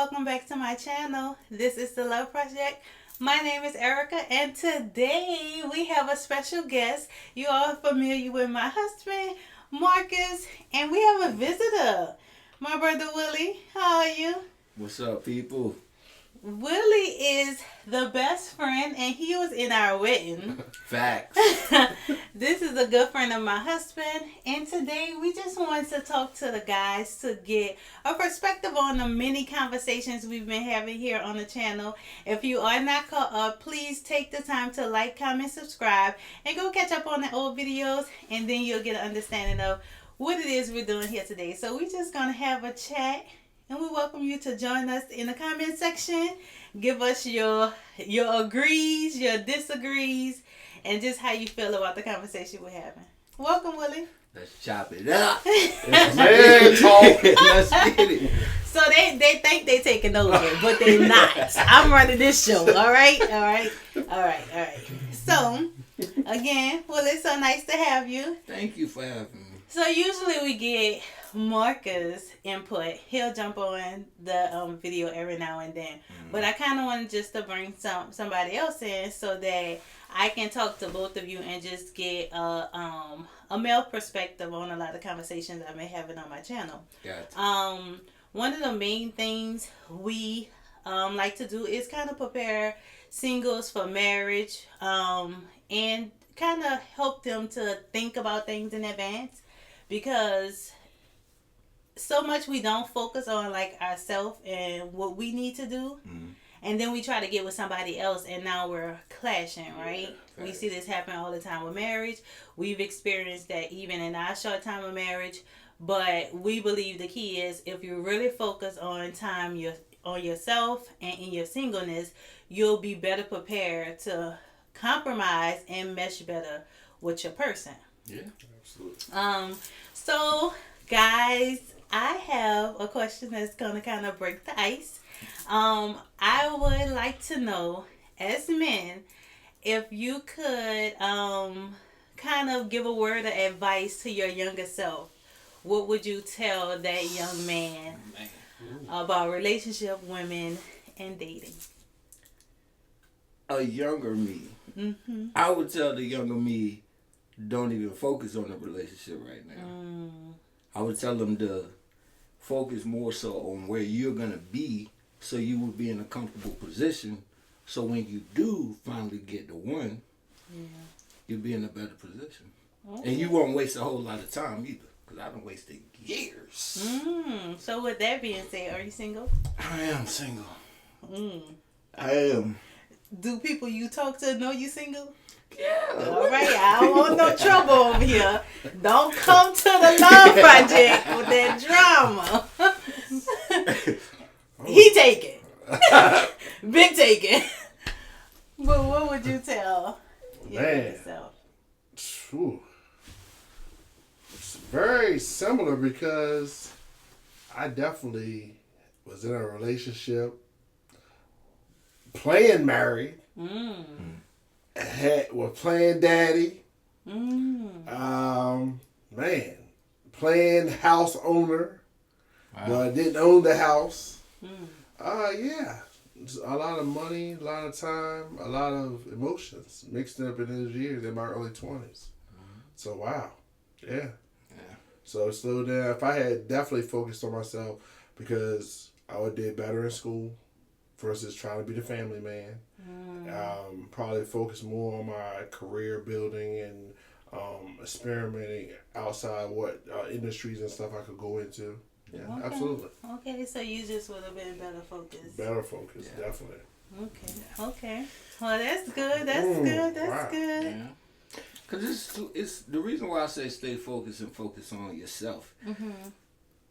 welcome back to my channel. This is The Love Project. My name is Erica, and today we have a special guest. You all are familiar with my husband, Marcus, and we have a visitor, my brother Willie. How are you? What's up, people? Willie is the best friend, and he was in our wedding. Facts. This is a good friend of my husband, and today we just wanted to talk to the guys to get a perspective on the many conversations we've been having here on the channel. If you are not caught up, please take the time to like, comment, subscribe, and go catch up on the old videos, and then you'll get an understanding of what it is we're doing here today. So we're just going to have a chat. And we welcome you to join us in the comment section. Give us your agrees, your disagrees, and just how you feel about the conversation we're having. Welcome, Willie. Let's chop it up. It's man talk. Let's get it. So they think they taking over, but they not. I'm running this show. All right. So again, Willie, it's so nice to have you. Thank you for having me. So usually we get Marcus' input. He'll jump on the video every now and then. But I kind of wanted just to bring somebody else in so that I can talk to both of you and just get a male perspective on a lot of conversations I've been having on my channel. Gotcha. One of the main things we like to do is kind of prepare singles for marriage and kind of help them to think about things in advance, because so much we don't focus on like ourselves and what we need to do, and then we try to get with somebody else, and now we're clashing, right? Yeah, we see this happen all the time with marriage. We've experienced that even in our short time of marriage, but we believe the key is if you really focus on time on yourself and in your singleness, you'll be better prepared to compromise and mesh better with your person. Yeah, absolutely. So guys, I have a question that's gonna kind of break the ice. I would like to know, as men, if you could kind of give a word of advice to your younger self. What would you tell that young man about relationship, women, and dating? A younger me. I would tell the younger me, don't even focus on the relationship right now. I would tell them to focus more so on where you're going to be, so you will be in a comfortable position. So when you do finally get the one, you'll be in a better position. Okay. And you won't waste a whole lot of time either, because I've been wasting years. So with that being said, are you single? I am single. I am. Do people you talk to know you single? Yeah. All right, I don't want no trouble over here. Don't come to the Love Project with that drama. He taking. Big taking. But what would you tell yourself? It's very similar, because I definitely was in a relationship, playing married. Was playing daddy. Playing house owner. But didn't own the house. Yeah. Just a lot of money, a lot of time, a lot of emotions mixed up in those years in my early 20s. So wow. Yeah. So slow down. If I had definitely focused on myself, because I would have did better in school versus trying to be the family man. Probably focus more on my career building and experimenting outside what industries and stuff I could go into. Yeah, okay. Absolutely. Okay, so you just would have been better focused. Better focused, definitely. Okay. Well, that's good. That's good. Yeah. Because it's the reason why I say stay focused and focus on yourself.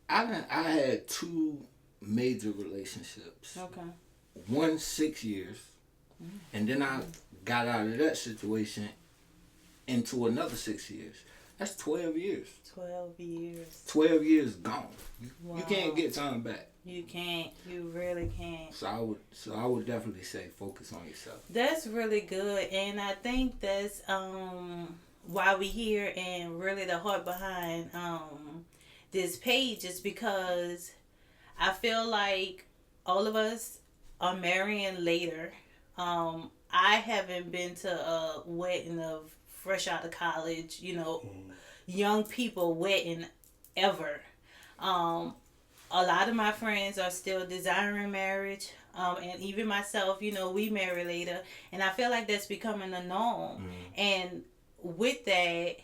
I had 2 major relationships. Okay. One 6 years, and then I got out of that situation into another 6 years. That's 12 years. 12 years. 12 years gone. Wow. You can't get time back. You can't. You really can't. So I would definitely say focus on yourself. That's really good, and I think that's why we here, and really the heart behind this page is because I feel like all of us are marrying later. I haven't been to a wedding of fresh out of college, young people wedding ever. Um, a lot of my friends are still desiring marriage. And even myself, we marry later. And I feel like that's becoming the norm. And with that,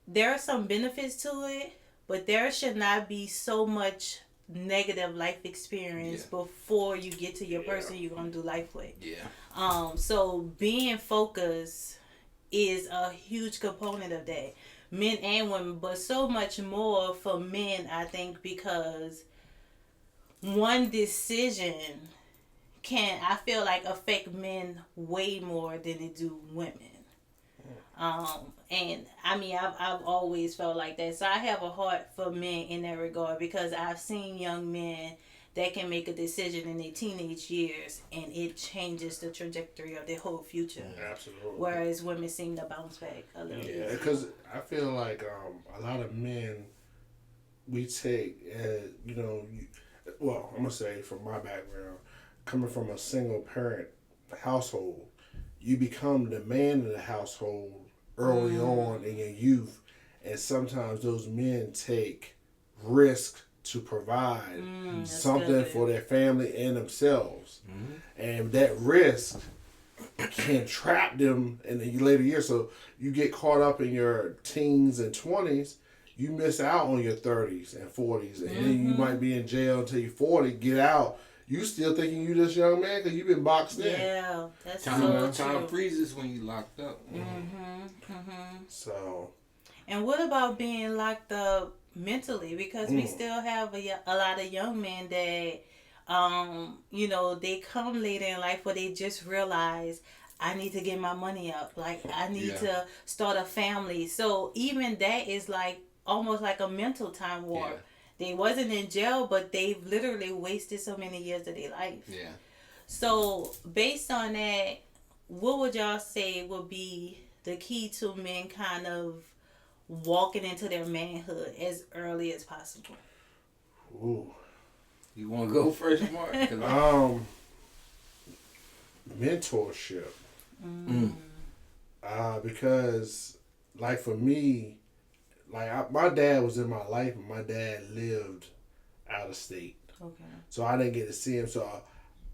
there are some benefits to it, but there should not be so much negative life experience before you get to your person you're going to do life with. So being focused is a huge component of that. Men and women, but so much more for men, I think, because one decision I feel like, affect men way more than it do women. And I mean, I've always felt like that. So I have a heart for men in that regard, because I've seen young men that can make a decision in their teenage years and it changes the trajectory of their whole future. Absolutely. Whereas women seem to bounce back a little bit. Yeah, because I feel like a lot of men, we take, well, I'm going to say from my background, coming from a single parent household, you become the man of the household early on in your youth, and sometimes those men take risk to provide something for their family and themselves, and that risk can trap them in the later years. So you get caught up in your teens and 20s, you miss out on your 30s and 40s, and then you might be in jail until you're 40, get out. You still thinking you this young man because you've been boxed in. Yeah, that's Time freezes when you locked up. So. And what about being locked up mentally? Because we still have a lot of young men that, they come later in life where they just realize, I need to get my money up. Like, I need to start a family. So even that is like almost like a mental time warp. Yeah. They wasn't in jail, but they've literally wasted so many years of their life. Yeah. So based on that, what would y'all say would be the key to men kind of walking into their manhood as early as possible? Ooh. You want to go first, Mark? Mentorship. Because, like, for me, like, my dad was in my life, and my dad lived out of state. Okay. So I didn't get to see him. So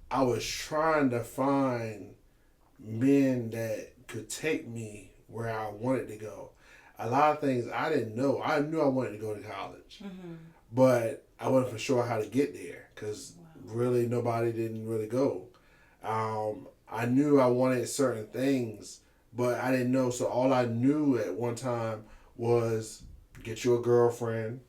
I was trying to find men that could take me where I wanted to go. A lot of things I didn't know. I knew I wanted to go to college, but I wasn't for sure how to get there, because really nobody didn't really go. I knew I wanted certain things, but I didn't know. So all I knew at one time was get you a girlfriend,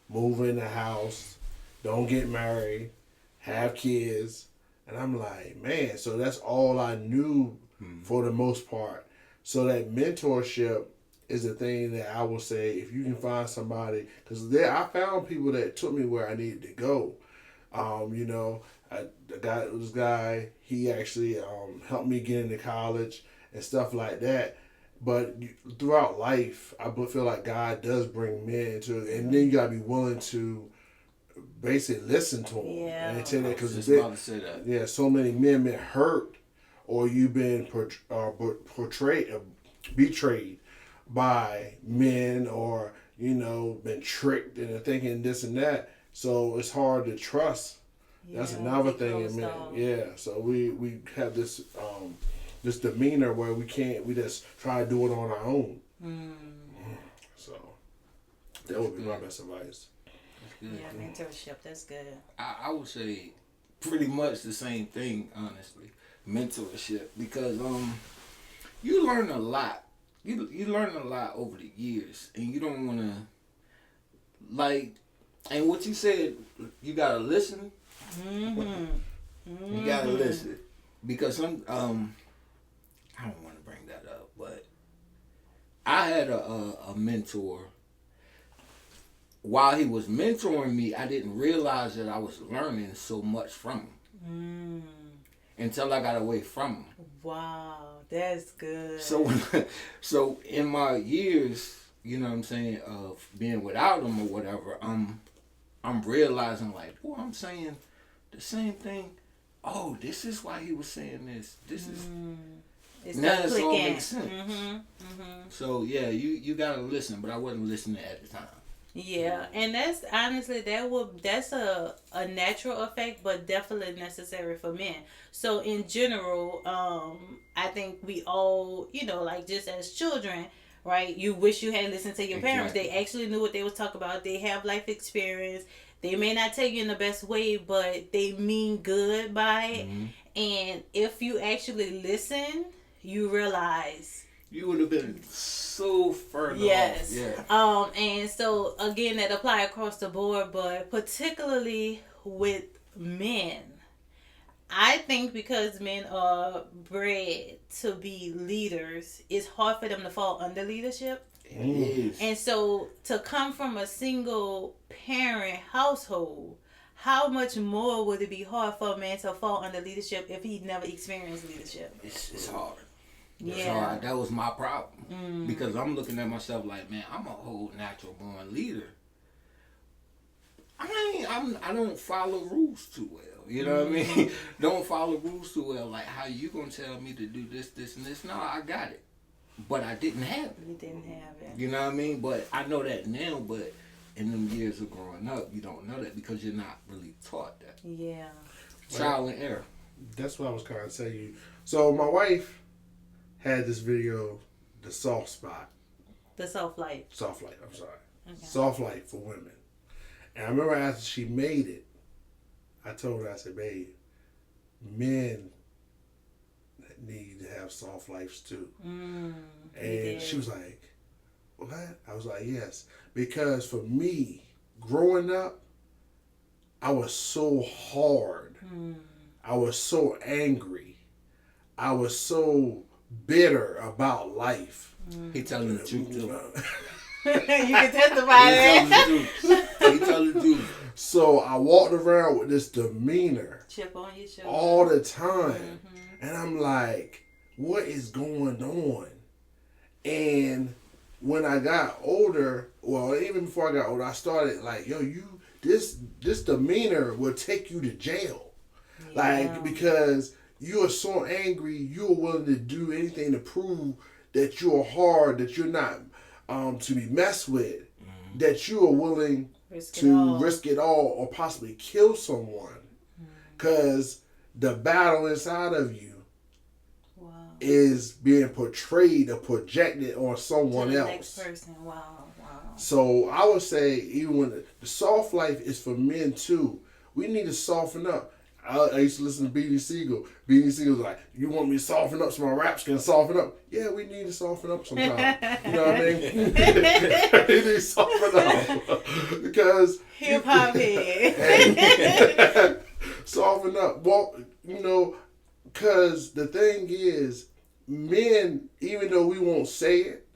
move in the house, don't get married, have kids. And I'm like, man, so that's all I knew for the most part. So that mentorship is the thing that I will say, if you can find somebody, because I found people that took me where I needed to go. This guy, he actually helped me get into college and stuff like that. But throughout life, I feel like God does bring men into it, and then you gotta be willing to basically listen to them. Yeah. And tell that, because about to say that. Yeah, so many men been hurt, or you've been betrayed by men, or been tricked into thinking this and that. So it's hard to trust. That's another thing in men. Yeah. So we have this this demeanor where we just try to do it on our own. So that would be my best advice. Yeah, mentorship, that's good. I would say pretty much the same thing, honestly. Mentorship, because you learn a lot. You learn a lot over the years, and you don't want to, and what you said, you gotta listen. You gotta listen, because some I don't want to bring that up, but I had a mentor. While he was mentoring me, I didn't realize that I was learning so much from him until I got away from him. Wow, that's good. So in my years, of being without him or whatever, I'm realizing, like, boy, I'm saying the same thing. Oh, this is why he was saying this. This is It's now not it all clicking. makes sense. So yeah, you gotta listen, but I wasn't listening at the time. Yeah, and that's honestly that's a natural effect, but definitely necessary for men. So in general, I think we all, like just as children, right? You wish you had listened to your parents. Exactly. They actually knew what they was talking about. They have life experience. They may not tell you in the best way, but they mean good by it. And if you actually listen, you realize you would have been so further yes. off. Yeah. And so again, that apply across the board, but particularly with men. I think because men are bred to be leaders, it's hard for them to fall under leadership. It is. And so to come from a single parent household, how much more would it be hard for a man to fall under leadership if he never experienced leadership? It's hard. Yeah. So that was my problem. Because I'm looking at myself like, man, I'm a whole natural born leader. I don't follow rules too well. You know what I mean? Don't follow rules too well. Like, how you gonna tell me to do this, this, and this? No, I got it. But I didn't have it. You didn't have it. You know what I mean? But I know that now, but in them years of growing up, you don't know that because you're not really taught that. Yeah. Trial and error. That's what I was kind of telling you. So my wife had this video, the soft spot. The soft light. Soft light, I'm sorry. Okay. Soft light for women. And I remember after she made it, I told her, I said, babe, men need to have soft lives too. And she was like, what? I was like, yes. Because for me, growing up, I was so hard. I was so angry. I was so bitter about life. He telling the truth too. You can testify that. He telling the truth. So I walked around with this demeanor Chip on your shoulder. all the time. And I'm like, what is going on? And when I got older, well, even before I got older, I started like, yo, this demeanor will take you to jail. Yeah. Like, because you are so angry, you're willing to do anything to prove that you're hard, that you're not to be messed with, that you are willing to risk it all or possibly kill someone. Because the battle inside of you is being portrayed or projected on someone else. Next person. Wow. So I would say, even when the soft life is for men too, we need to soften up. I used to listen to B.D. Siegel. B.D. Siegel's like, you want me to soften up so my raps can soften up? Yeah, we need to soften up sometimes. You know what I mean? We need to soften up. Because hip hop head. Soften up. Well, because the thing is, men, even though we won't say it,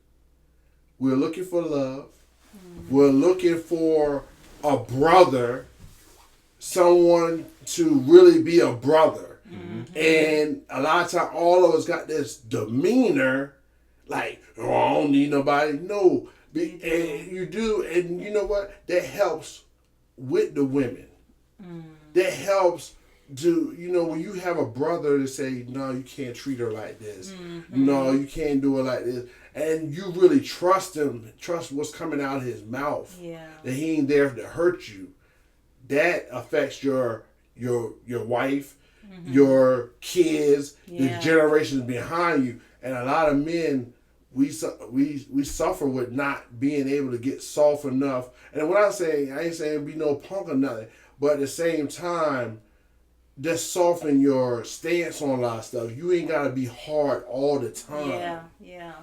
we're looking for love. We're looking for a brother, someone to really be a brother. And a lot of times, all of us got this demeanor, like, oh, I don't need nobody. No, and you do, and you know what? That helps with the women. That helps to, when you have a brother to say, no, you can't treat her like this. No, you can't do it like this. And you really trust him, trust what's coming out of his mouth. Yeah. That he ain't there to hurt you. That affects your wife, your kids, the generations behind you. And a lot of men, we suffer with not being able to get soft enough. And what I'm saying, I ain't saying be no punk or nothing, but at the same time, just soften your stance on a lot of stuff. You ain't gotta be hard all the time. Yeah.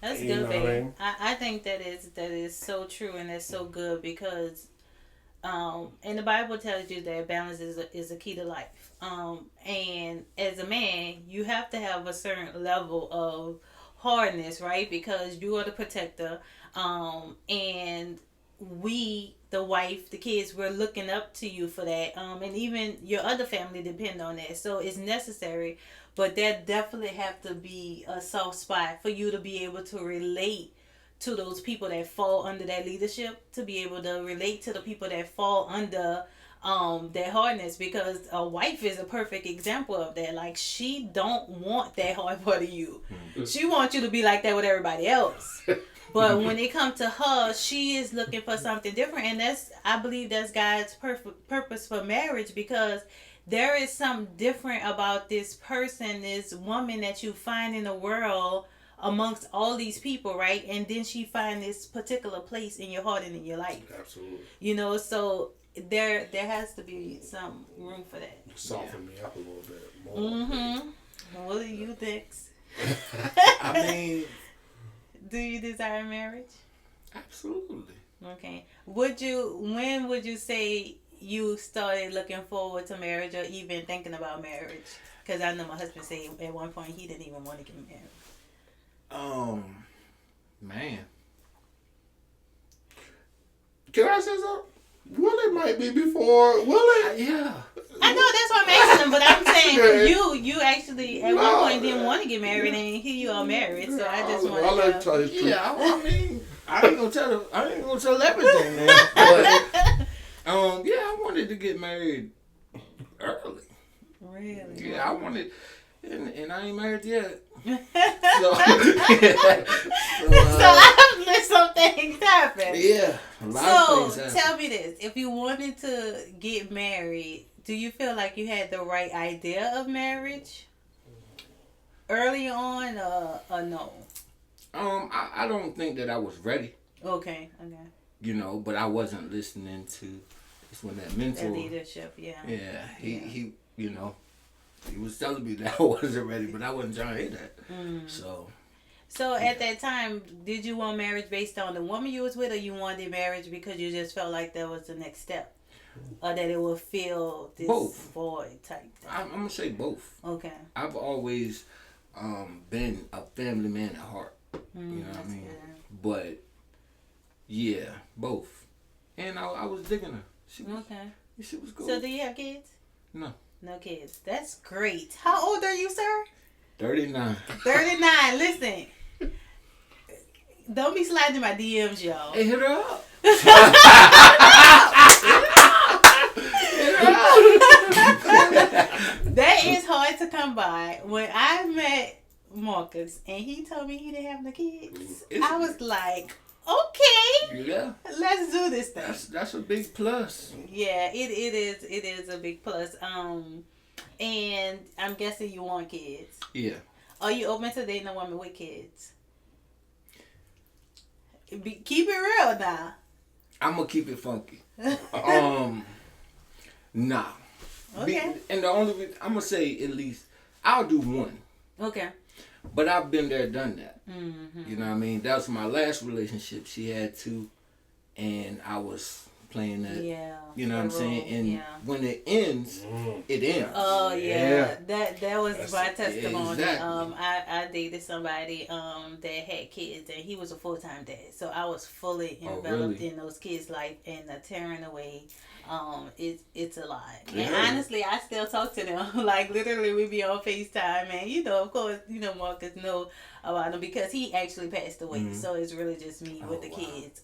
That's good, babe. I think that is so true, and that's so good because and the Bible tells you that balance is a key to life. And as a man, you have to have a certain level of hardness, right? Because you are the protector. And we, the wife, the kids, we're looking up to you for that. And even your other family depend on that. So it's necessary. But there definitely have to be a soft spot for you to be able to relate to those people that fall under that leadership, to be able to relate to the people that fall under that hardness, because a wife is a perfect example of that. Like, she don't want that hard part of you. She wants you to be like that with everybody else. But when it comes to her, she is looking for something different, and I believe that's God's purpose for marriage, because there is something different about this person, this woman that you find in the world amongst all these people, right? And then she find this particular place in your heart and in your life. Absolutely. So there has to be some room for that. Soften me up a little bit more. Mm-hmm. What do you think? I mean, do you desire marriage? Absolutely. Okay. When would you say you started looking forward to marriage, or even thinking about marriage? Because I know my husband said at one point he didn't even want to get married. Man. Can I say something? Willie might be before Willie. Yeah. I know, that's why I'm asking him, but I'm saying you actually at one point didn't want to get married, and here you are married. So I just want to. I'll let him tell his truth. Yeah, I mean, I ain't gonna tell everything now. But yeah, I wanted to get married early. Really? Yeah, I wanted, and I ain't married yet. So I've let some things happen. Yeah, a lot of things happen. Tell me this: if you wanted to get married, do you feel like you had the right idea of marriage early on, or no? I don't think that I was ready. Okay. But I wasn't listening to. It's when that mentor. That leadership, yeah. Yeah, he he was telling me that I wasn't ready, but I wasn't trying to hear that. So at that time, did you want marriage based on the woman you was with, or you wanted marriage because you just felt like that was the next step, or that it would fill this void type thing? I'm gonna say both. Okay. I've always been a family man at heart. You know what I mean? Good. But yeah, both. And I was digging her. She was cool. So do you have kids? No. No kids. That's great. How old are you, sir? 39. 39. Listen. Don't be sliding in my DMs, y'all. Hey, hit her up. That is hard to come by. When I met Marcus and he told me he didn't have no kids, I was like, okay, yeah, let's do this thing. That's a big plus. Yeah, it is a big plus. And I'm guessing you want kids. Yeah. Are you open to dating a woman with kids? Keep it real now. I'm gonna keep it funky. Nah. Okay. And the only reason I'm gonna say, at least I'll do one. Okay. But I've been there, done that. Mm-hmm. You know what I mean? That was my last relationship. She had two, and I was playing that. Yeah. You know what I'm saying? And when it ends, it ends. Oh yeah. That was my testimony. Exactly. I dated somebody that had kids, and he was a full-time dad. So I was fully enveloped in those kids' life, and the tearing away. It's a lot. Yeah. And honestly, I still talk to them. Like, literally, we be on FaceTime, and of course, Marcus know about him because he actually passed away. Mm-hmm. So it's really just me with the kids.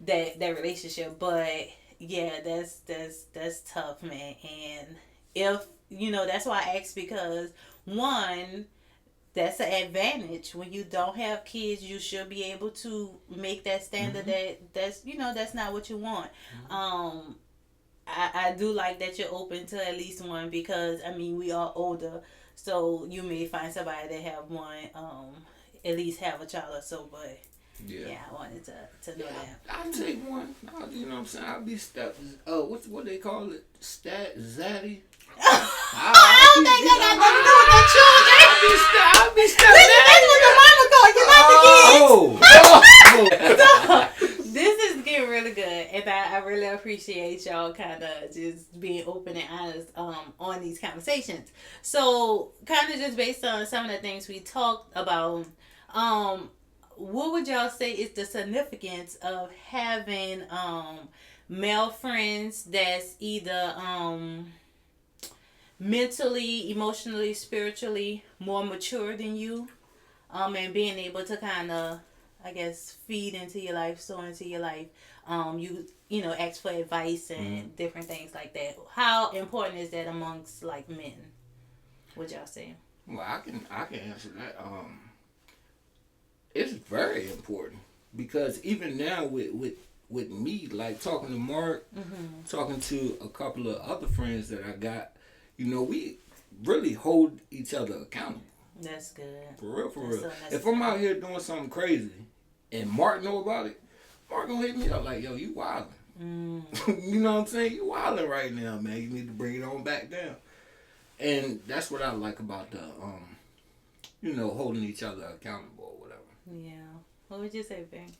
That relationship, but yeah, that's tough, man. And if that's why I asked, because one, that's an advantage. When you don't have kids, you should be able to make that standard. Mm-hmm. That's not what you want. Mm-hmm. I do like that you're open to at least one, because we are older, so you may find somebody that have one, at least have a child or so, but yeah, I wanted to know that. I'll take one. You know what I'm saying? I'll be what they call it? Zaddy? I don't think that got nothing to do with the children. I'll be That's what the mama called. You like the kids? This is getting really good, and I really appreciate y'all kind of just being open and honest on these conversations. So, kind of just based on some of the things we talked about, what would y'all say is the significance of having male friends that's either mentally, emotionally, spiritually more mature than you, and being able to kind of I guess, feed into your life, sow into your life. You know, ask for advice and different things like that. How important is that amongst like men? What y'all say? Well, I can answer that. It's very important because even now with me, like talking to Mark, talking to a couple of other friends that I got, you know, we really hold each other accountable. That's good. For real, for That's real. so If I'm out here doing something crazy and Mark know about it, Mark gonna hit me up like, yo, you wildin'. You know what I'm saying? You wildin' right now, man. You need to bring it on back down. And that's what I like about the, you know, holding each other accountable or whatever. Yeah. What would you say, Ben?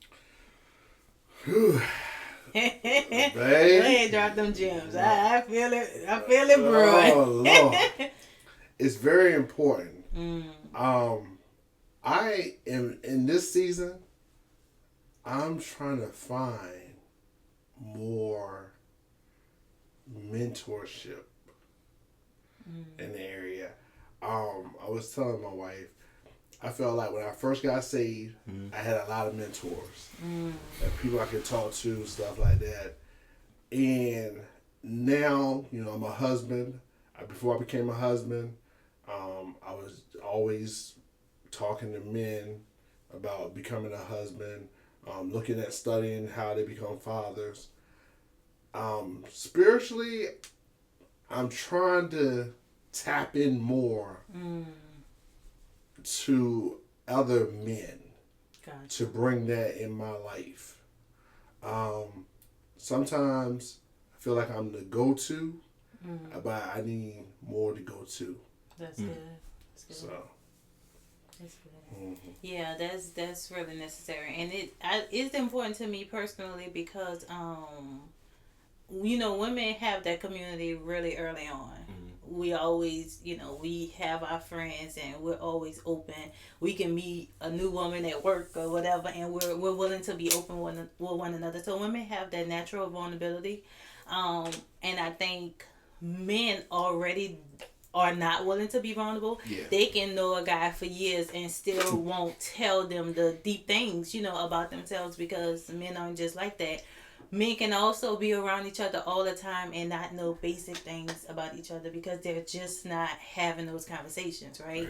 Whew. Go ahead, drop them gems. I feel it. I feel it, bro. Oh, Lord. It's very important. I am in this season. I'm trying to find more mentorship in the area. I was telling my wife, I felt like when I first got saved, I had a lot of mentors, and people I could talk to, stuff like that. And now, you know, I'm a husband. Before I became a husband, I was always talking to men about becoming a husband, looking at studying how they become fathers. Spiritually, I'm trying to tap in more to other men to bring that in my life. Sometimes I feel like I'm the go-to, but I need more to go to. That's good. That's good. So. That's good. Yeah, that's really necessary, and it's important to me personally because you know, women have that community really early on. We always, you know, we have our friends and we're always open. We can meet a new woman at work or whatever, and we're willing to be open with one another. So women have that natural vulnerability, and I think men already are not willing to be vulnerable. Yeah. They can know a guy for years and still won't tell them the deep things, you know, about themselves because men aren't just like that. Men can also be around each other all the time and not know basic things about each other because they're just not having those conversations, right?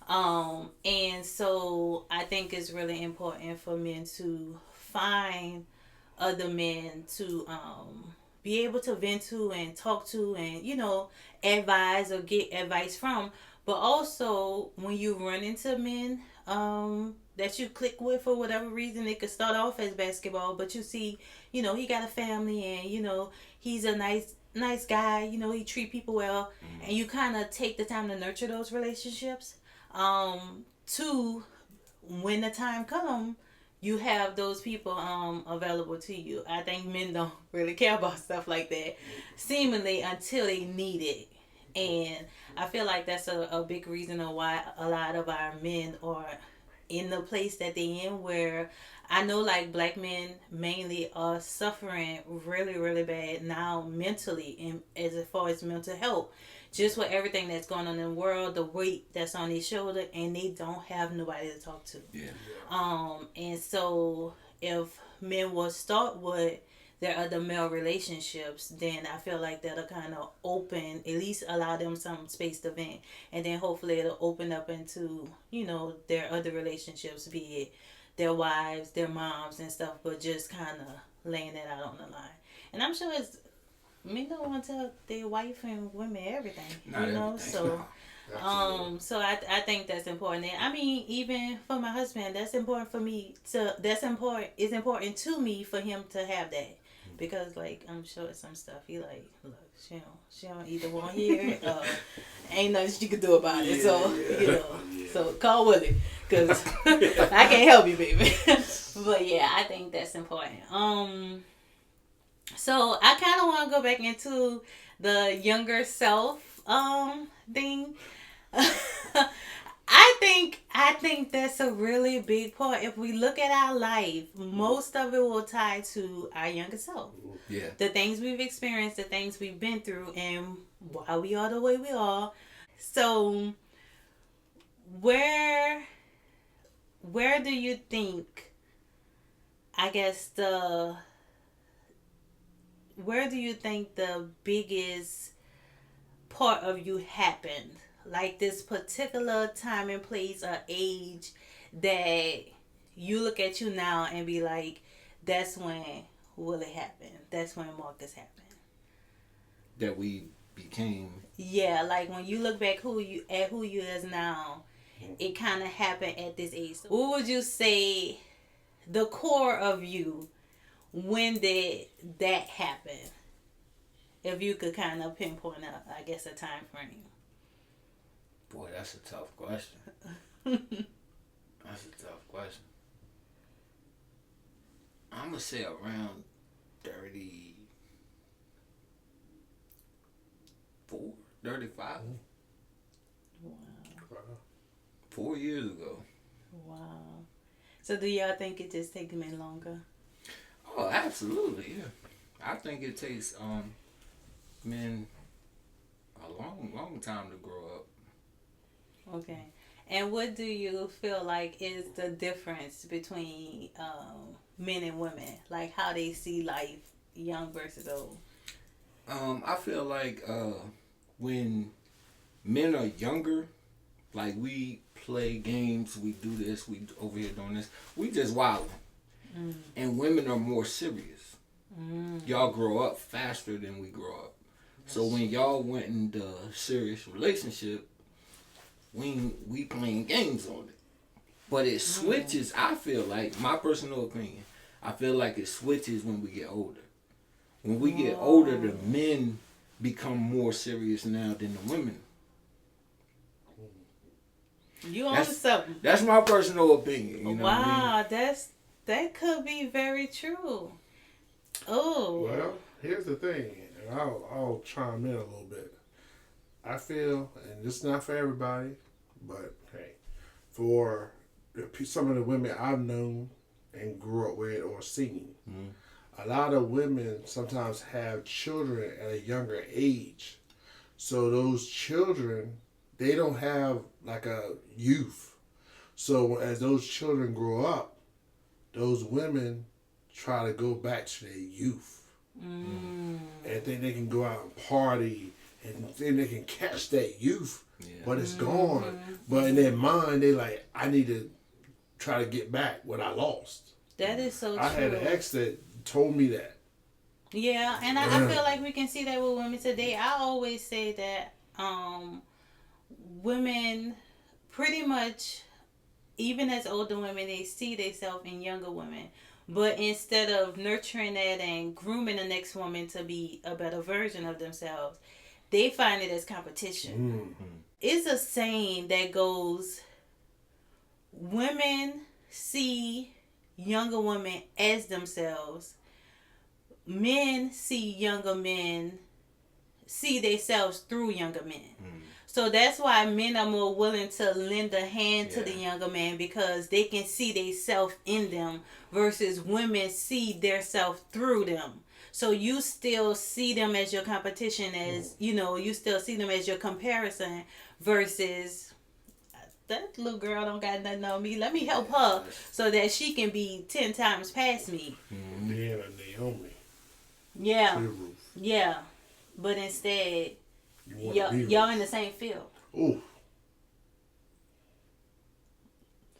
And so I think it's really important for men to find other men to be able to vent to and talk to and, you know, advise or get advice from. But also when you run into men that you click with for whatever reason, it could start off as basketball, but you see, you know, he got a family and, you know, he's a nice guy, you know, he treat people well, and you kind of take the time to nurture those relationships to when the time comes, you have those people available to you. I think men don't really care about stuff like that seemingly until they need it. And I feel like that's a big reason of why a lot of our men are in the place that they in, where I know like black men mainly are suffering really, really bad now mentally, and as far as mental health, just with everything that's going on in the world, the weight that's on their shoulder, and they don't have nobody to talk to. And so if men will start with their other male relationships, then I feel like that'll kind of open, at least allow them some space to vent. And then hopefully it'll open up into, you know, their other relationships, be it their wives, their moms and stuff, but just kind of laying that out on the line. And I'm sure men don't want to tell their wife and women everything, Not you know, everything, so... Absolutely. So I think that's important. And I mean, even for my husband, that's important for me to, it's important to me for him to have that. Because like, I'm sure some stuff he like, look, she don't either want to hear it, ain't nothing she can do about it. So, you know, so call Willie, because I can't help you, baby. But yeah, I think that's important. So I kind of want to go back into the younger self thing. I think that's a really big part. If we look at our life, most of it will tie to our younger self. Yeah. The things we've experienced, the things we've been through, and why we are the way we are. So, where do you think I guess where do you think the biggest part of you happened? Like this particular time and place or age that you look at you now and be like, that's when Willie happened. That's when Marcus happened. That we became. Yeah, like when you look back who you is now, it kind of happened at this age. So what would you say the core of you? When did that happen? If you could kind of pinpoint I guess, a time frame. Boy, that's a tough question. That's a tough question. I'm going to say around 34, 35. Wow. 4 years ago. Wow. So do y'all think it just takes men longer? Oh, absolutely, yeah. I think it takes men a long time to grow up. Okay. And what do you feel like is the difference between men and women? Like how they see life, young versus old? I feel like when men are younger, like we play games, we do this, we over here doing this, we just wild. And women are more serious. Y'all grow up faster than we grow up. So when y'all went into a serious relationship, we playing games on it. But it switches, I feel like, my personal opinion, I feel like it switches when we get older. When we get older, the men become more serious now than the women. You on something. That's my personal opinion. You know what I mean? That could be very true. Oh. Well, here's the thing, and I'll chime in a little bit. I feel, and it's not for everybody, but hey, for some of the women I've known and grew up with or seen, a lot of women sometimes have children at a younger age. So those children, they don't have like a youth. So as those children grow up, those women try to go back to their youth. And think they can go out and party and then they can catch that youth, but it's gone. But in their mind, they like, I need to try to get back what I lost. That is so true. I had an ex that told me that. Yeah, and I feel like we can see that with women today. I always say that women pretty much, even as older women, they see themselves in younger women. But instead of nurturing that and grooming the next woman to be a better version of themselves, they find it as competition. It's a saying that goes, women see younger women as themselves. Men see younger men, see themselves through younger men. So that's why men are more willing to lend a hand to the younger man, because they can see themselves in them, versus women see their self through them. So you still see them as your competition, as you still see them as your comparison, versus that little girl don't got nothing on me. Let me help her so that she can be 10 times past me. Naomi. Yeah. Yeah. But instead, y'all in the same field. Ooh.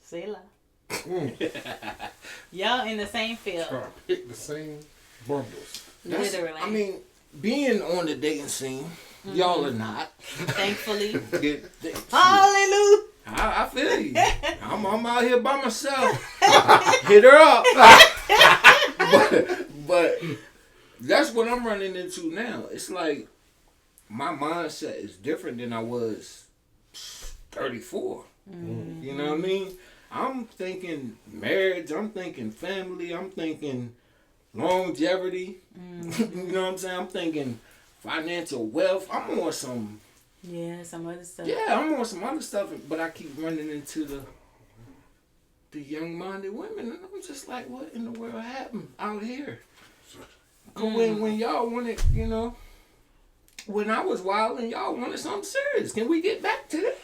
Say la. Y'all in the same field. Try to pick the same bundles. Literally. I mean, being on the dating scene, y'all are not. Thankfully. Hallelujah. I feel you. I'm out here by myself. Hit her up. but that's what I'm running into now. It's like my mindset is different than I was 34. You know what I mean? I'm thinking marriage. I'm thinking family. I'm thinking longevity. You know what I'm saying? I'm thinking financial wealth. I'm on some... Yeah, some other stuff. Yeah, I'm on some other stuff, but I keep running into the young-minded women, and I'm just like, what in the world happened out here? When y'all wanted, when I was wild and y'all wanted something serious, can we get back to that?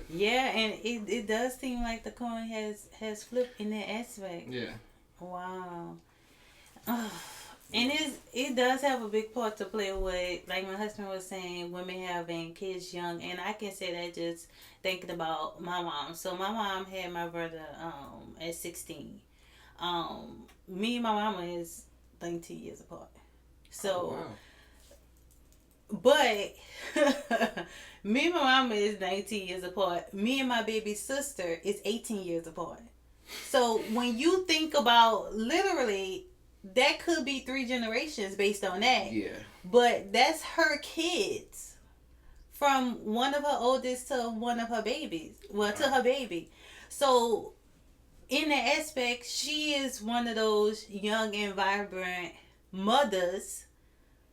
Yeah, and it does seem like the coin has flipped in that aspect. Yeah. Wow. And it does have a big part to play with, like my husband was saying, women having kids young. And I can say that just thinking about my mom. So my mom had my brother at 16. Me and my mama is 19 years apart. So, but me and my mama is 19 years apart. Me and my baby sister is 18 years apart. So when you think about literally, that could be 3 generations based on that. Yeah. But that's her kids. From one of her oldest to one of her babies. Well, to her baby. So in that aspect, she is one of those young and vibrant mothers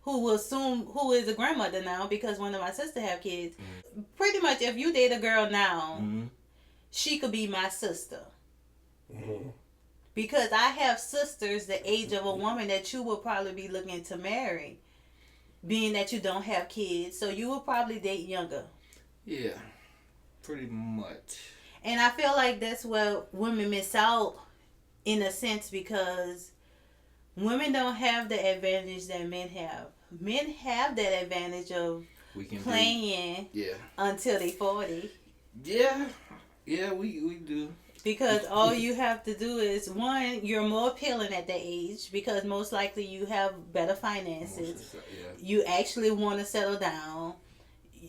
who is a grandmother now because one of my sisters have kids. Mm-hmm. Pretty much, if you date a girl now, mm-hmm. she could be my sister. Mm-hmm. Because I have sisters the age of a woman that you will probably be looking to marry, being that you don't have kids. So you will probably date younger. Yeah, pretty much. And I feel like that's where women miss out in a sense because women don't have the advantage that men have. Men have that advantage of playing until they 40. Yeah, we do. Because all you have to do is, one, you're more appealing at that age because most likely you have better finances. You actually want to settle down.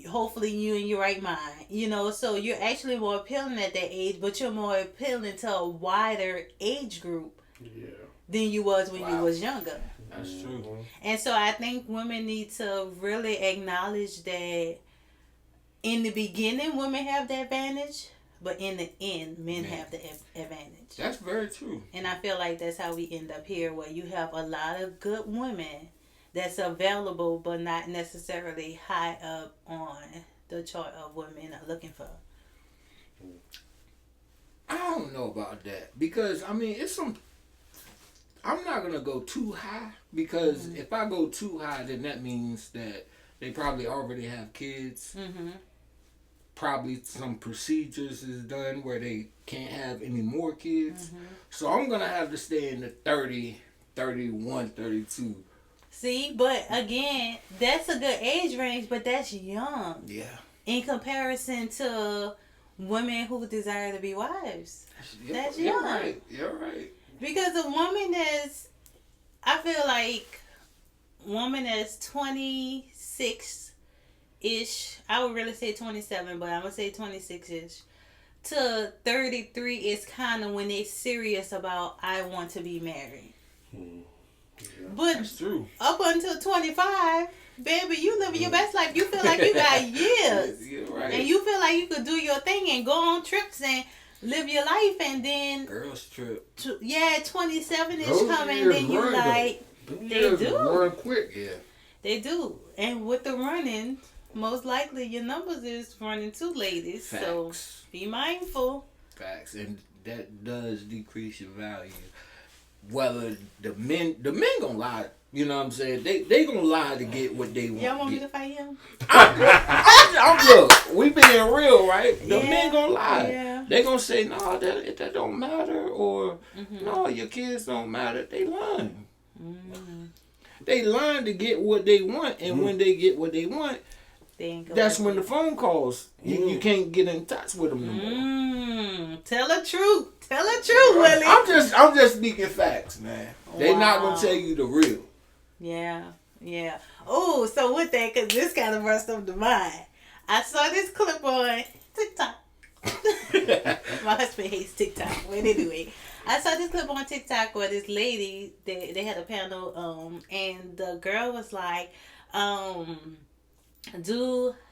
Hopefully you in your right mind. You know, so you're actually more appealing at that age, but you're more appealing to a wider age group than you was when you was younger. That's true. And so I think women need to really acknowledge that in the beginning, women have the advantage. But in the end, men have the advantage. That's very true. And I feel like that's how we end up here, where you have a lot of good women that's available, but not necessarily high up on the chart of what men are looking for. I don't know about that. Because, I mean, I'm not going to go too high. Because if I go too high, then that means that they probably already have kids. Mm-hmm. Probably some procedures is done where they can't have any more kids. Mm-hmm. So I'm going to have to stay in the 30, 31, 32. See, but again, that's a good age range, but that's young. Yeah. In comparison to women who desire to be wives. That's young. You're right. Because a woman I feel like woman that's 26 ish, I would really say 27, but I'm gonna say 26-ish to 33 is kind of when they're serious about I want to be married. Yeah, but that's true. Up until 25, baby, you living your best life. You feel like you got years. You're right. And you feel like you could do your thing and go on trips and live your life, and then girls trip. 27-ish coming, and then you like they do run quick. Yeah, they do. And with the running, most likely your numbers is running too, ladies. Facts. So be mindful. Facts, and that does decrease your value. Whether the men gonna lie, you know what I'm saying? They gonna lie to get what they want. Y'all want me to fight him? Look, we being real, right? The men gonna lie. Yeah. They gonna say, no, that don't matter, or no, your kids don't matter. They lying. Mm-hmm. They lying to get what they want, and when they get what they want, that's when the phone calls. You can't get in touch with them no more. Tell the truth. Tell the truth, Willie. I'm just speaking facts, man. They not gonna tell you the real. Yeah. Oh, so with that, because this kind of burst up the mind. I saw this clip on TikTok. My husband hates TikTok, but anyway, I saw this clip on TikTok where this lady, they had a panel, and the girl was like,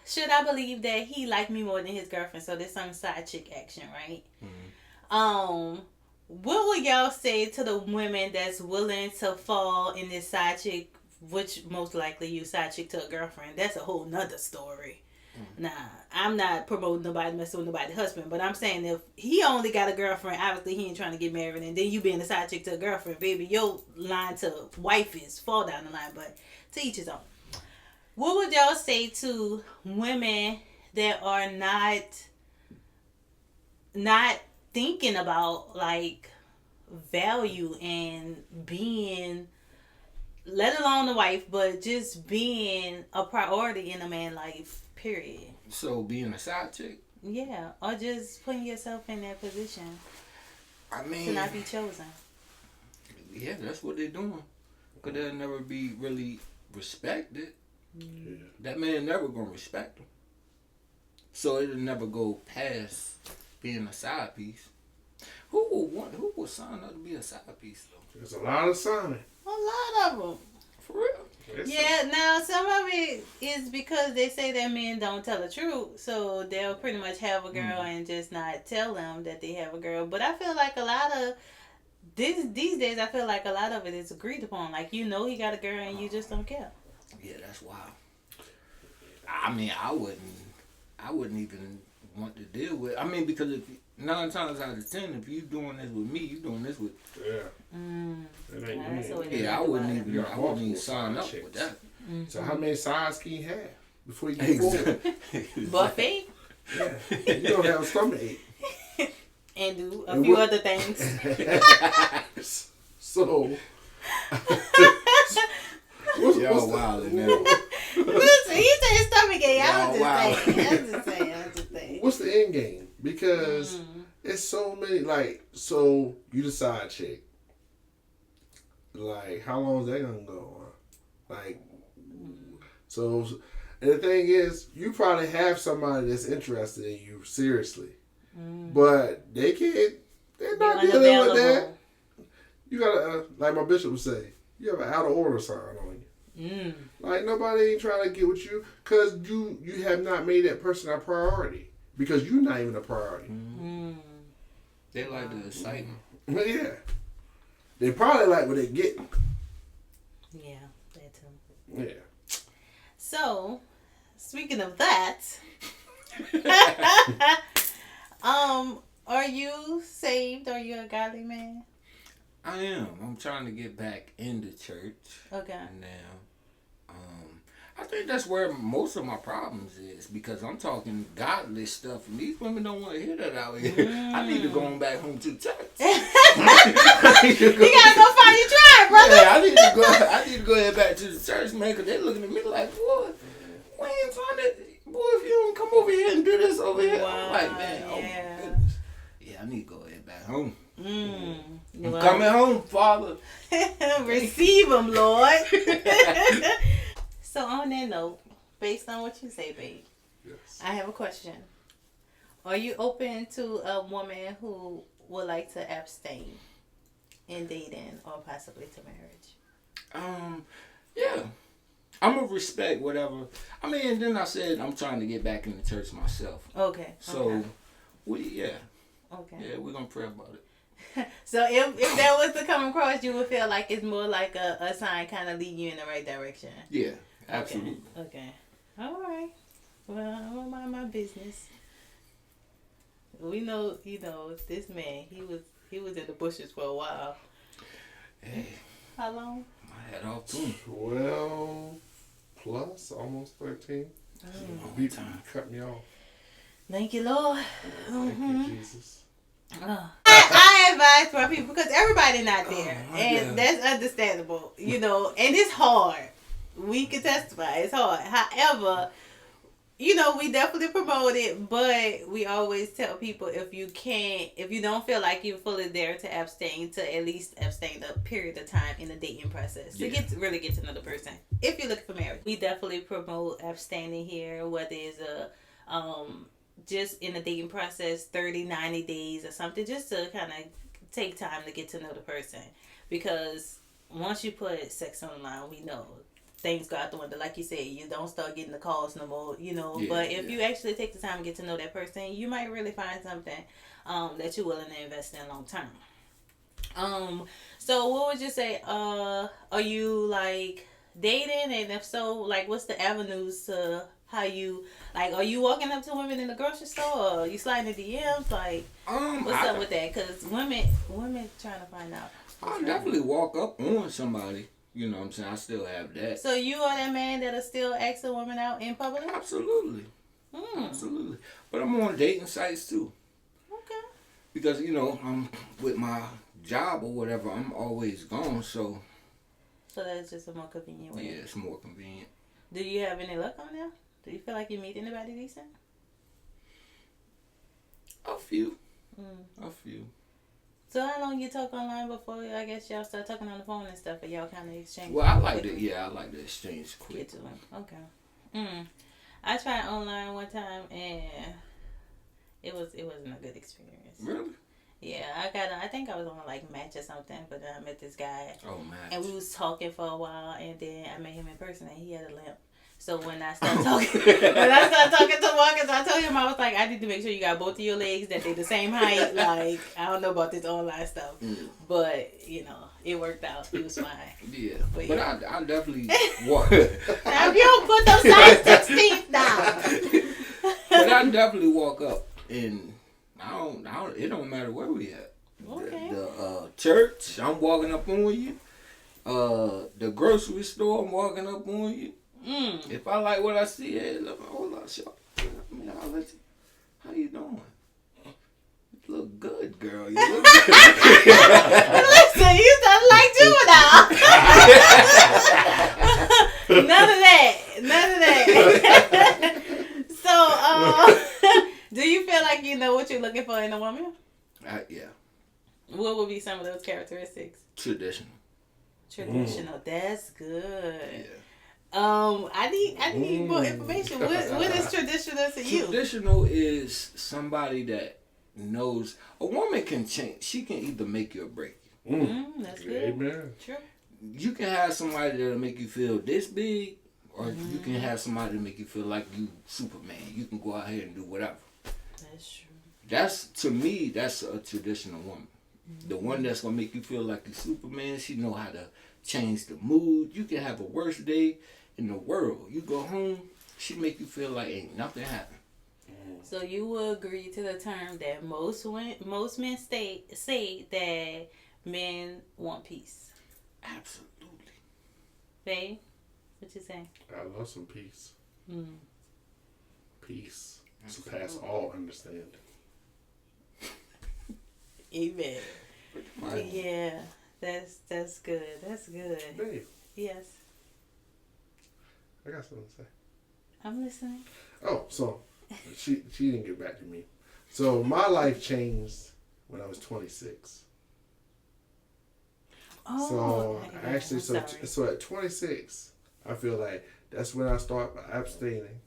should I believe that he liked me more than his girlfriend? So there's some side chick action, right? Mm-hmm. What would y'all say to the women that's willing to fall in this side chick, which most likely you side chick to a girlfriend? That's a whole nother story. Mm-hmm. Nah, I'm not promoting nobody messing with nobody's husband, but I'm saying if he only got a girlfriend, obviously he ain't trying to get married, and then you being a side chick to a girlfriend, baby, your line to wife is fall down the line, but to each his own. What would y'all say to women that are not thinking about like value in being, let alone a wife, but just being a priority in a man's life, period. So being a side chick? Yeah, or just putting yourself in that position. I mean, to not be chosen. Yeah, that's what they're doing. Because they'll never be really respected. Yeah. That man never going to respect them. So it'll never go past being a side piece. Who would sign up to be a side piece, though? There's a lot of signing. A lot of them. For real? Yeah, now some of it is because they say that men don't tell the truth. So they'll pretty much have a girl and just not tell them that they have a girl. But I feel like a lot of these days, I feel like a lot of it is agreed upon. Like, he got a girl and you just don't care. Yeah, that's wild. I mean, I wouldn't even want to deal with. I mean, because if 9 times out of 10, if you doing this with me, you doing this with. Yeah. I wouldn't even sign up with that. Mm-hmm. So how many sides can you have before you get forward? Buffet. Yeah, you don't have a stomach ache. And do a few other things. So. Y'all wild in there. Listen, he said stomach ache. I'm just saying. What's the end game? Because it's so many. Like, so you the side chick. Like, how long is that gonna go on? Like, so, and the thing is, you probably have somebody that's interested in you seriously, but they're not dealing with that. You gotta, like my bishop would say, you have an out of order sign on you. Like, nobody ain't trying to get with you because you have not made that person a priority because you're not even a priority. They like the excitement. But yeah, they probably like what they get. Yeah, that too. Yeah. So, speaking of that, are you saved? Are you a godly man? I am. I'm trying to get back into church. Okay. Now, I think that's where most of my problems is because I'm talking godly stuff and these women don't want to hear that out here. I need to go on back home to the church. You gotta go find your tribe, brother. Yeah, I need to go head back to the church, man, because they're looking at me like, boy, we ain't trying to, boy, if you don't come over here and do this over here. Wow, I'm like, man, yeah. oh my goodness. Yeah, I need to go head back home. I'm Well, coming home, Father. receive them, Lord. So on that note, based on what you say, babe, Yes. I have a question. Are you open to a woman who would like to abstain in dating or possibly to marriage? Yeah. I'm gonna respect whatever. I mean, and then I said I'm trying to get back in the church myself. Okay. So, Okay. Yeah, we're gonna pray about it. So if that was to come across, you would feel like it's more like a sign kind of lead you in the right direction. Yeah, absolutely. Okay. All right. Well, I'm gonna mind my business. We know, this man. He was in the bushes for a while. Hey, How long? my hat off to him. 12 plus, almost 13. You cut me off. Thank you, Lord. Thank you, Jesus. I advise my people because everybody not there, and God. that's understandable, and it's hard. We can testify it's hard. However, we definitely promote it, but we always tell people if you don't feel like you're fully there to abstain, to at least abstain the period of time in the dating process to really get to know the person. If you're looking for marriage, we definitely promote abstaining here, whether it's just in the dating process, 30, 90 days or something, just to kind of take time to get to know the person. Because once you put sex on the line, we know things go out the window. Like you said, you don't start getting the calls no more, but if you actually take the time to get to know that person, you might really find something that you're willing to invest in long term. So what would you say, are you like dating, and if so, like what's the avenues to how you, like, are you walking up to women in the grocery store, or are you sliding the DMs? Like, what's up with that? Because women trying to find out. I'll definitely walk up on somebody. You know what I'm saying? I still have that. So you are that man that'll still ask a woman out in public? Absolutely. Absolutely. But I'm on dating sites too. Okay. because I'm with my job or whatever. I'm always gone, so So that's just a more convenient way. yeah, it's more convenient. Do you have any luck on there? Do you feel like you meet anybody decent? A few. A few. So how long you talk online before I guess y'all start talking on the phone and stuff, and y'all kind of exchange? Well, I like to. Yeah, I like to exchange quick. Get to them. Okay. I tried online one time and it wasn't a good experience. Really? Yeah, I think I was on like Match or something, but then I met this guy. Oh, Match. And we was talking for a while, and then I met him in person, and he had a limp. So when I started talking, to Marcus, I told him I was like, I need to make sure you got both of your legs that they the same height. Like I don't know about this online stuff, but it worked out. He was fine. Yeah, but yeah. I definitely walk. Now you don't put those size 16 down. But I definitely walk up, and I don't. It don't matter where we at. Okay. The church, I'm walking up on you. The grocery store, I'm walking up on you. If I like what I see, hey, look, hold on, short. I'll let you. How you doing? You look good, girl. You look good. Listen, you sound like juvenile. None of that. So, do you feel like you know what you're looking for in a woman? Yeah. What would be some of those characteristics? Traditional. That's good. Yeah. I need more information. What is traditional to you? Traditional is somebody that knows a woman can change. She can either make you or break you. That's good. Amen. True. You can have somebody that'll make you feel this big, or you can have somebody to make you feel like you Superman. You can go out here and do whatever. That's true. That's, to me, that's a traditional woman. The one that's gonna make you feel like you Superman. She know how to change the mood. You can have a worst day in the world. You go home, she make you feel like ain't nothing happened. So you will agree to the term that most men say that men want peace. Absolutely. Babe, what you say? I love some peace. Peace surpass all understanding. Amen. Yeah, that's good. That's good. Babe, Yes, I got something to say. I'm listening. Oh, so she didn't get back to me. So my life changed when I was 26. Oh, So actually, so at 26, I feel like that's when I start abstaining.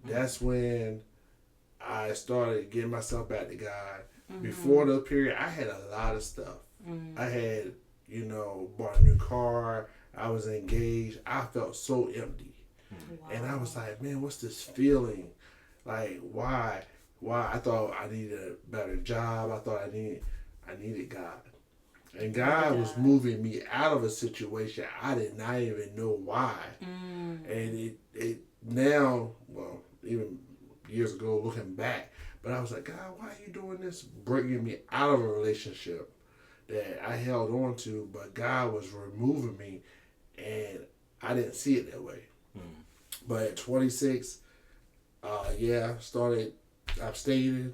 That's when I started getting myself back to God. Before the period, I had a lot of stuff. I had, bought a new car. I was engaged. I felt so empty. Wow. And I was like, man, what's this feeling? Like, why? I thought I needed a better job. I thought I needed God. And God was moving me out of a situation I did not even know why. And it now, well, even years ago, looking back, but I was like, God, why are you doing this? Bringing me out of a relationship that I held on to, but God was removing me, and I didn't see it that way. But at 26, started abstaining,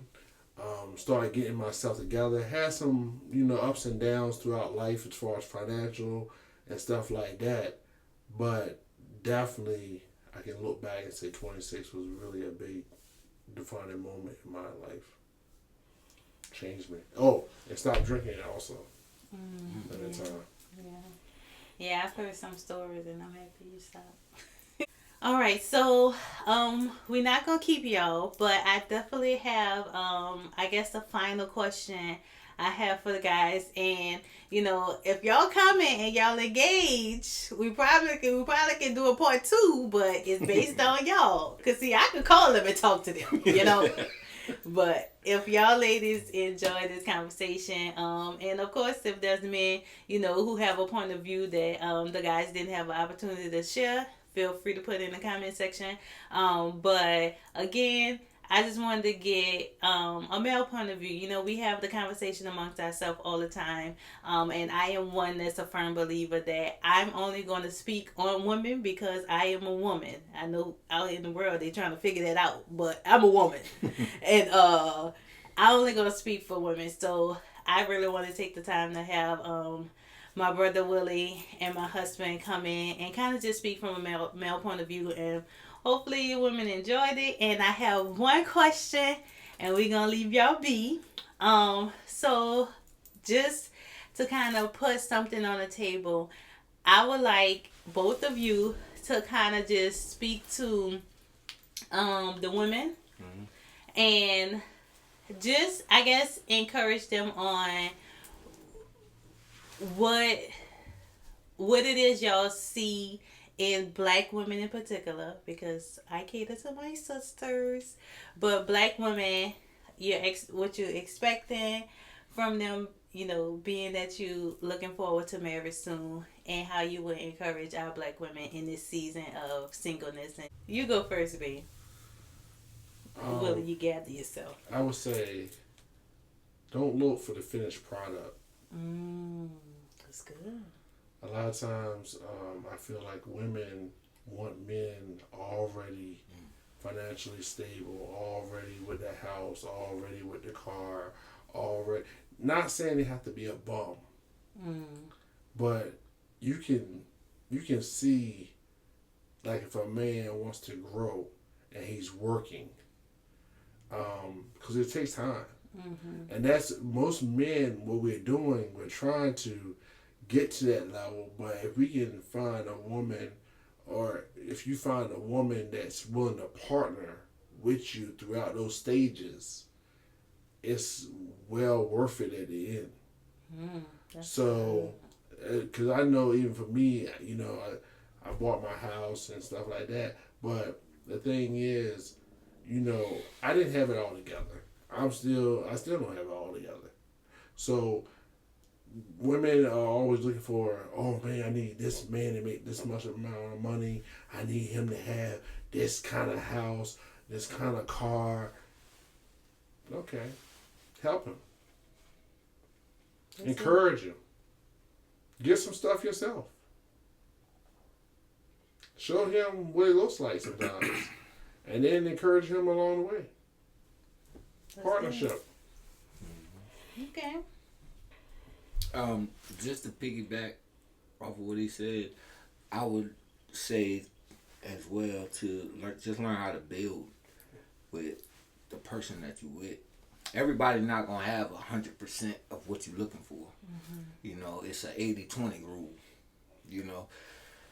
started getting myself together. Had some, ups and downs throughout life as far as financial and stuff like that. But definitely, I can look back and say 26 was really a big defining moment in my life. Changed me. Oh, and stopped drinking also at the time. Yeah, I've heard some stories and I'm happy you stopped. All right, so we're not gonna keep y'all, but I definitely have I guess the final question I have for the guys, and if y'all comment and y'all engage, we probably can do a part 2, but it's based on y'all. Cause see, I could call them and talk to them, But if y'all ladies enjoy this conversation, and of course if there's men, who have a point of view that the guys didn't have an opportunity to share, feel free to put it in the comment section. But again, I just wanted to get a male point of view. We have the conversation amongst ourselves all the time. And I am one that's a firm believer that I'm only going to speak on women because I am a woman. I know out in the world they're trying to figure that out, but I'm a woman. And I only gonna speak for women, so I really want to take the time to have my brother Willie and my husband come in and kind of just speak from a male point of view, and hopefully you women enjoyed it. And I have one question, and we're gonna leave y'all be. So just to kind of put something on the table, I would like both of you to kind of just speak to the women and just, I guess, encourage them on what it is y'all see in black women in particular, because I cater to my sisters, but black women, what you're expecting from them, being that you looking forward to marriage soon, and how you would encourage our black women in this season of singleness. And you go first, B. Will you gather yourself? I would say, don't look for the finished product. That's good. A lot of times, I feel like women want men already financially stable, already with the house, already with the car, already. Not saying they have to be a bum, but you can see, like, if a man wants to grow and he's working, because it takes time. And that's most men, what we're doing, we're trying to get to that level. But if we can find a woman, or if you find a woman that's willing to partner with you throughout those stages, it's well worth it at the end. So, because I know even for me, I bought my house and stuff like that. But the thing is, I didn't have it all together. I still don't have it all together. So women are always looking for, oh man, I need this man to make this much amount of money. I need him to have this kind of house, this kind of car. Okay. Help him. Encourage him. Get some stuff yourself. Show him what it looks like sometimes. And then encourage him along the way. Partnership. Okay. Just to piggyback off of what he said, I would say as well to learn how to build with the person that you with. Everybody not gonna have 100% of what you're looking for. It's a 80-20 rule.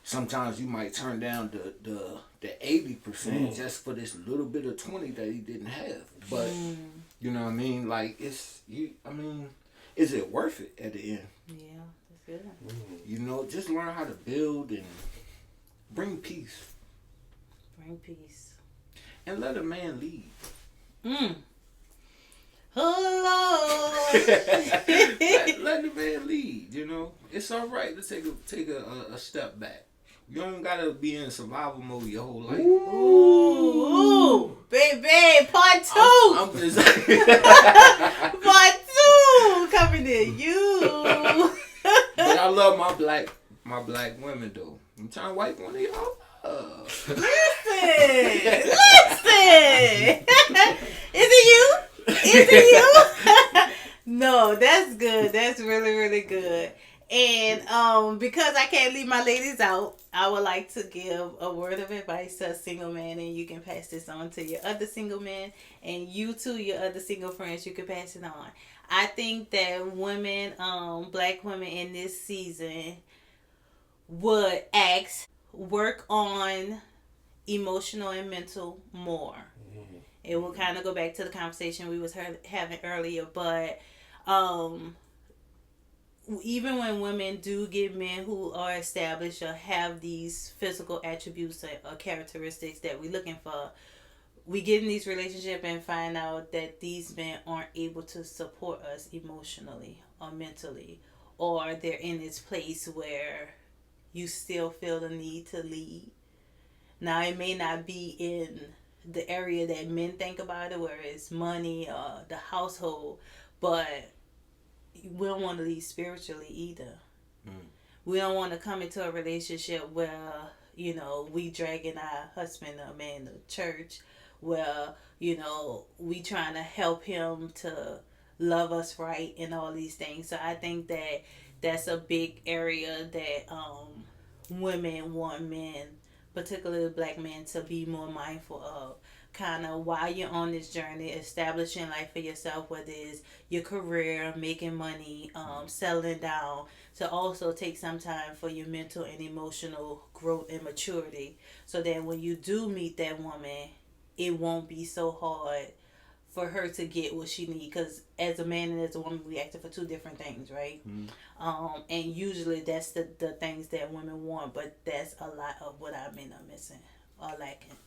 Sometimes you might turn down the 80% just for this little bit of 20 that he didn't have. But you know what I mean? Like, is it worth it at the end? Yeah, that's good. Just learn how to build and bring peace. And let a man lead. Oh Lord. let the man lead, It's all right to take a step back. You don't gotta be in survival mode your whole life. Ooh, baby, part 2. I'm just part 2 coming to you. But I love my black women though. I'm trying to wipe one of y'all up. Listen. Is it you? No, that's good. That's really, really good. And because I can't leave my ladies out, I would like to give a word of advice to a single man, and you can pass this on to your other single men, and you too, your other single friends, you can pass it on. I think that women, black women in this season would work on emotional and mental more. It will kind of go back to the conversation we was having earlier, but even when women do get men who are established or have these physical attributes or characteristics that we're looking for, we get in these relationships and find out that these men aren't able to support us emotionally or mentally, or they're in this place where you still feel the need to lead. Now, it may not be in the area that men think about it, where it's money or the household, but we don't want to lead spiritually either. We don't want to come into a relationship where, we dragging our husband or man to church, where, you know, we trying to help him to love us right and all these things. So I think that that's a big area that women want men, particularly black men, to be more mindful of. Kind of while you're on this journey, establishing life for yourself, whether it's your career, making money, settling down, to also take some time for your mental and emotional growth and maturity, so that when you do meet that woman, it won't be so hard for her to get what she needs. Because as a man and as a woman, we acting for two different things, right? And usually that's the things that women want, but that's a lot of what our men are missing or lacking.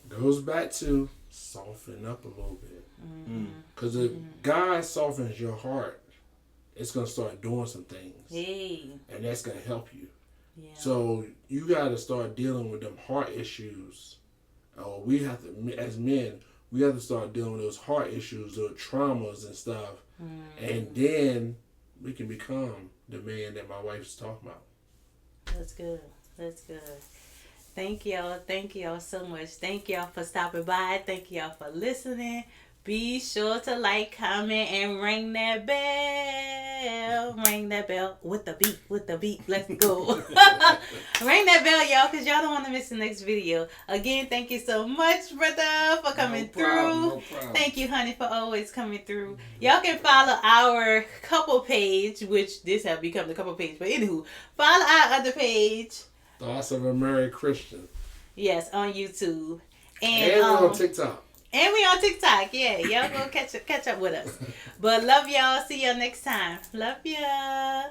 Goes back to soften up a little bit. Because if God softens your heart, it's going to start doing some things. Hey. And that's going to help you. Yeah. So you got to start dealing with them heart issues. We have to, as men, we have to start dealing with those heart issues, those traumas and stuff. And then we can become the man that my wife's talking about. That's good. That's good. Thank y'all. Thank y'all so much. Thank y'all for stopping by. Thank y'all for listening. Be sure to like, comment, and ring that bell. Ring that bell with the beat. With the beat. Let's go. Ring that bell, y'all, because y'all don't want to miss the next video. Again, thank you so much, brother, for coming through. No problem. Thank you, honey, for always coming through. Y'all can follow our couple page, which this have become the couple page. But anywho, follow our other page. Thoughts of a Married Christian. Yes, on YouTube. And on TikTok. And we on TikTok. Yeah, y'all go catch up with us. But love y'all. See y'all next time. Love ya.